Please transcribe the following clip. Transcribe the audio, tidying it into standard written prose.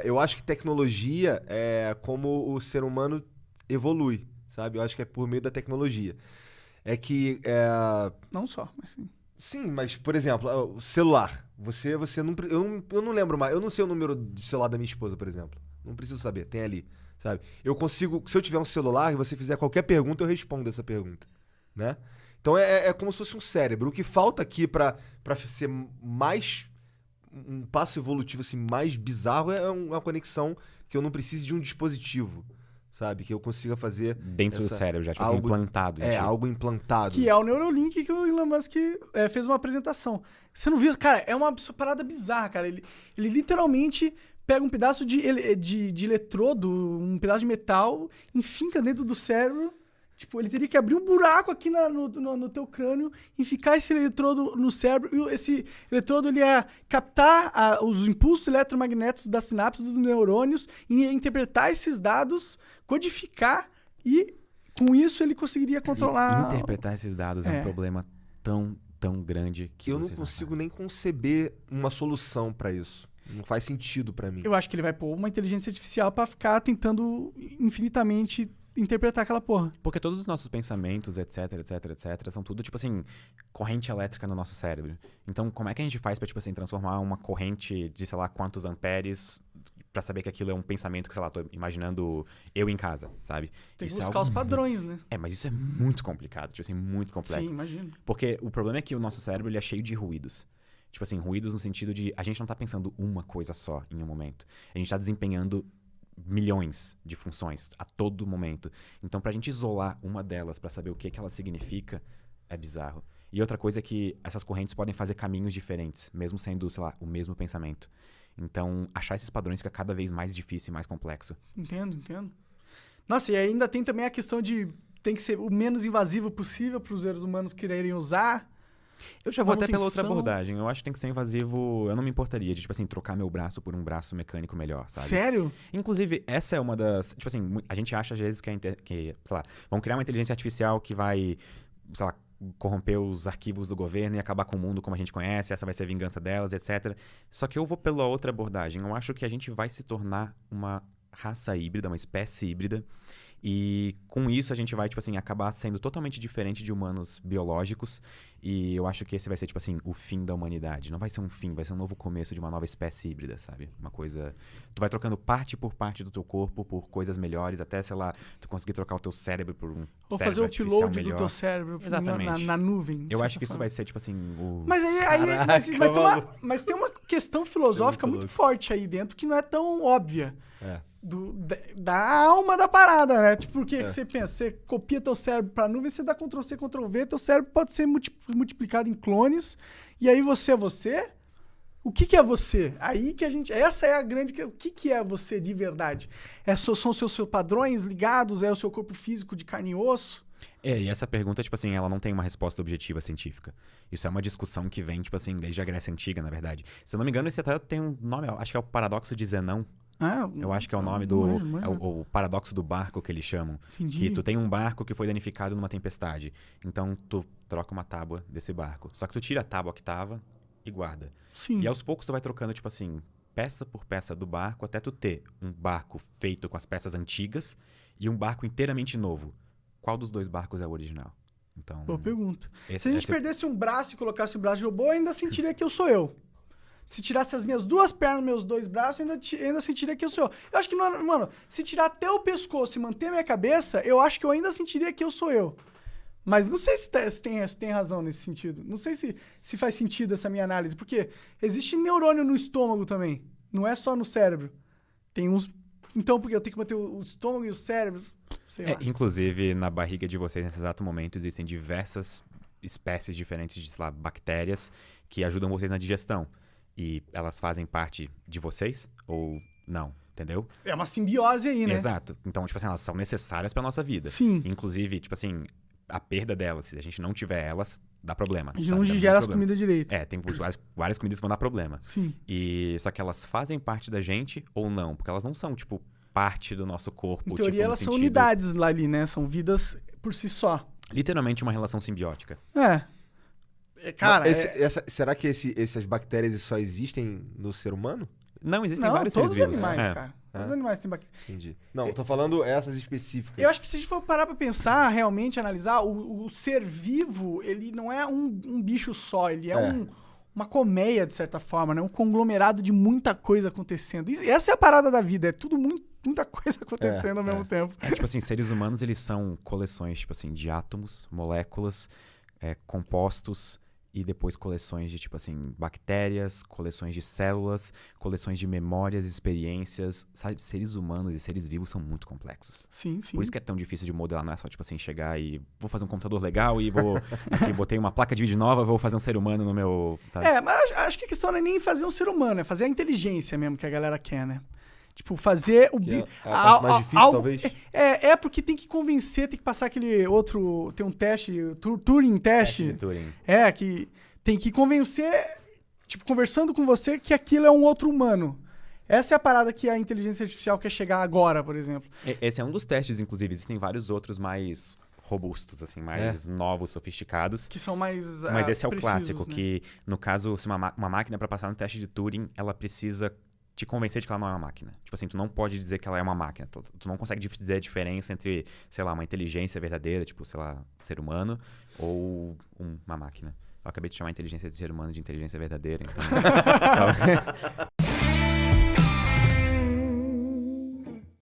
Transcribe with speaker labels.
Speaker 1: eu acho que tecnologia é como o ser humano evolui, sabe? Eu acho que é por meio da tecnologia. É que...
Speaker 2: Não só, mas sim.
Speaker 1: Sim, mas, por exemplo, o celular. Você não... Eu não lembro mais. Eu não sei o número de celular da minha esposa, por exemplo. Não preciso saber. Tem ali, sabe? Eu consigo... Se eu tiver um celular e você fizer qualquer pergunta, eu respondo essa pergunta, né? Então é como se fosse um cérebro. O que falta aqui pra ser mais... Um passo evolutivo assim mais bizarro é uma conexão que eu não precise de um dispositivo, sabe? Que eu consiga fazer...
Speaker 3: Dentro do cérebro, já, tipo assim,
Speaker 1: algo,
Speaker 3: implantado. em ti.
Speaker 1: algo implantado.
Speaker 2: Que é o Neuralink que o Elon Musk fez uma apresentação. Você não viu? Cara, é uma parada bizarra, cara. Ele literalmente pega um pedaço de eletrodo, um pedaço de metal, enfinca dentro do cérebro. Tipo, ele teria que abrir um buraco aqui no teu crânio e ficar esse eletrodo no cérebro. E esse eletrodo ele ia captar os impulsos eletromagnéticos das sinapses dos neurônios e ia interpretar esses dados, codificar e, com isso, ele conseguiria controlar...
Speaker 3: Interpretar esses dados é um problema tão grande que
Speaker 1: eu não consigo nem conceber uma solução pra isso. Não faz sentido pra mim.
Speaker 2: Eu acho que ele vai pôr uma inteligência artificial pra ficar tentando infinitamente interpretar aquela porra.
Speaker 3: Porque todos os nossos pensamentos, etc, são tudo, tipo assim, corrente elétrica no nosso cérebro. Então, como é que a gente faz pra, tipo assim, transformar uma corrente de, sei lá, quantos amperes pra saber que aquilo é um pensamento que, sei lá, tô imaginando eu em casa, sabe?
Speaker 2: Tem que
Speaker 3: Isso
Speaker 2: buscar os padrões, né?
Speaker 3: mas isso é muito complicado, tipo assim, muito complexo.
Speaker 2: Sim, imagino.
Speaker 3: Porque o problema é que o nosso cérebro, ele é cheio de ruídos. Tipo assim, ruídos no sentido de a gente não tá pensando uma coisa só em um momento. A gente tá desempenhando milhões de funções a todo momento. Então, pra gente isolar uma delas pra saber o que ela significa, é bizarro. E outra coisa é que essas correntes podem fazer caminhos diferentes, mesmo sendo, sei lá, o mesmo pensamento. Então, achar esses padrões fica cada vez mais difícil e mais complexo.
Speaker 2: Entendo. Nossa, e ainda tem também a questão de tem que ser o menos invasivo possível para os seres humanos quererem usar.
Speaker 3: Eu já vou até pela outra abordagem. Eu acho que tem que ser invasivo. Eu não me importaria de, tipo assim, trocar meu braço por um braço mecânico melhor, sabe?
Speaker 2: Sério?
Speaker 3: Inclusive, essa é uma das... Tipo assim, a gente acha às vezes que sei lá, vão criar uma inteligência artificial que vai, sei lá, corromper os arquivos do governo e acabar com o mundo como a gente conhece, essa vai ser a vingança delas, etc. Só que eu vou pela outra abordagem. Eu acho que a gente vai se tornar uma raça híbrida, uma espécie híbrida. E com isso a gente vai, tipo assim, acabar sendo totalmente diferente de humanos biológicos. E eu acho que esse vai ser, tipo assim, o fim da humanidade. Não vai ser um fim, vai ser um novo começo de uma nova espécie híbrida, sabe? Uma coisa... Tu vai trocando parte por parte do teu corpo por coisas melhores, até, sei lá, tu conseguir trocar o teu cérebro por um
Speaker 2: Ou
Speaker 3: cérebro
Speaker 2: fazer o
Speaker 3: artificial
Speaker 2: upload
Speaker 3: melhor.
Speaker 2: do teu cérebro
Speaker 3: Exatamente.
Speaker 2: na nuvem.
Speaker 3: Eu acho que isso vai ser, tipo assim, o...
Speaker 2: Mas mas tem uma questão filosófica muito forte aí dentro que não é tão óbvia. Da alma da parada, né? Tipo, porque que você pensa? Você copia teu cérebro pra nuvem, você dá Ctrl+C, Ctrl+V, teu cérebro pode ser multiplicado em clones, e aí você é você? O que é você? Aí que a gente... Essa é a grande... O que é você de verdade? São os seus padrões ligados? É o seu corpo físico de carne e osso?
Speaker 3: E essa pergunta, tipo assim, ela não tem uma resposta objetiva científica. Isso é uma discussão que vem, tipo assim, desde a Grécia Antiga, na verdade. Se eu não me engano, esse até tem um nome, acho que é o paradoxo de Zenão. Eu acho que é o nome do... É o paradoxo do barco que eles chamam.
Speaker 2: Entendi.
Speaker 3: Que tu tem um barco que foi danificado numa tempestade. Então, tu troca uma tábua desse barco. Só que tu tira a tábua que tava e guarda.
Speaker 2: Sim.
Speaker 3: E aos poucos tu vai trocando, tipo assim, peça por peça do barco, até tu ter um barco feito com as peças antigas e um barco inteiramente novo. Qual dos dois barcos é o original? Então...
Speaker 2: Boa pergunta. Se a gente perdesse um braço e colocasse um braço de robô, eu ainda sentiria que eu sou eu. Se tirasse as minhas duas pernas, meus dois braços, ainda sentiria que eu sou eu. Eu acho que, mano, se tirar até o pescoço e manter a minha cabeça, eu acho que eu ainda sentiria que eu sou eu. Mas não sei se tem razão nesse sentido. Não sei se faz sentido essa minha análise. Porque existe neurônio no estômago também. Não é só no cérebro. Tem uns... Então, porque eu tenho que manter o estômago e o cérebro, sei lá.
Speaker 3: Inclusive, na barriga de vocês, nesse exato momento, existem diversas espécies diferentes de, sei lá, bactérias que ajudam vocês na digestão. E elas fazem parte de vocês ou não, entendeu?
Speaker 2: É uma simbiose aí, né?
Speaker 3: Exato. Então, tipo assim, elas são necessárias pra nossa vida.
Speaker 2: Sim.
Speaker 3: Inclusive, tipo assim, a perda delas, se a gente não tiver elas, dá problema.
Speaker 2: A gente não digere as comidas direito.
Speaker 3: Tem várias comidas que vão dar problema.
Speaker 2: Sim.
Speaker 3: Só que elas fazem parte da gente ou não? Porque elas não são, tipo, parte do nosso corpo.
Speaker 2: Em teoria,
Speaker 3: tipo,
Speaker 2: elas são unidades lá ali, né? São vidas por si só.
Speaker 3: Literalmente uma relação simbiótica.
Speaker 2: Cara,
Speaker 1: será que essas bactérias só existem no ser humano?
Speaker 3: Não, existem
Speaker 2: Não,
Speaker 3: vários
Speaker 2: todos
Speaker 3: seres
Speaker 2: os
Speaker 3: vivos.
Speaker 2: animais,
Speaker 3: É.
Speaker 2: cara. Todos os animais têm bactéria.
Speaker 1: Entendi. Não, eu tô falando essas específicas.
Speaker 2: Eu acho que se a gente for parar pra pensar, realmente analisar, o ser vivo, ele não é um bicho só, ele é, uma colmeia, de certa forma, né? Um conglomerado de muita coisa acontecendo. Essa é a parada da vida, é tudo muita coisa acontecendo ao mesmo tempo.
Speaker 3: Tipo assim, seres humanos, eles são coleções, tipo assim, de átomos, moléculas, compostos e depois coleções de, tipo assim, bactérias, coleções de células, coleções de memórias, experiências, sabe? Seres humanos e seres vivos são muito complexos.
Speaker 2: Sim, sim.
Speaker 3: Por isso que é tão difícil de modelar, não é só, tipo assim, chegar e vou fazer um computador legal e vou, aqui, botei uma placa de vídeo nova, vou fazer um ser humano no meu, sabe?
Speaker 2: Mas acho que a questão não é nem fazer um ser humano, é fazer a inteligência mesmo que a galera quer, né? Tipo, fazer o...
Speaker 1: Que é a parte mais difícil, talvez.
Speaker 2: Porque tem que convencer, tem que passar aquele outro... Tem um teste, Turing
Speaker 3: Teste
Speaker 2: teste.
Speaker 3: de Turing.
Speaker 2: Que tem que convencer, tipo, conversando com você, que aquilo é um outro humano. Essa é a parada que a inteligência artificial quer chegar agora, por exemplo.
Speaker 3: Esse é um dos testes, inclusive. Existem vários outros mais robustos, assim, mais novos, sofisticados.
Speaker 2: Que são mais
Speaker 3: Mas esse é o
Speaker 2: precisos,
Speaker 3: clássico,
Speaker 2: né?
Speaker 3: que, no caso, se uma máquina, para passar no teste de Turing, ela precisa te convencer de que ela não é uma máquina. Tipo assim, tu não pode dizer que ela é uma máquina. Tu não consegue dizer a diferença entre, sei lá, uma inteligência verdadeira, tipo, sei lá, ser humano, ou uma máquina. Eu acabei de chamar a inteligência de ser humano de inteligência verdadeira, então...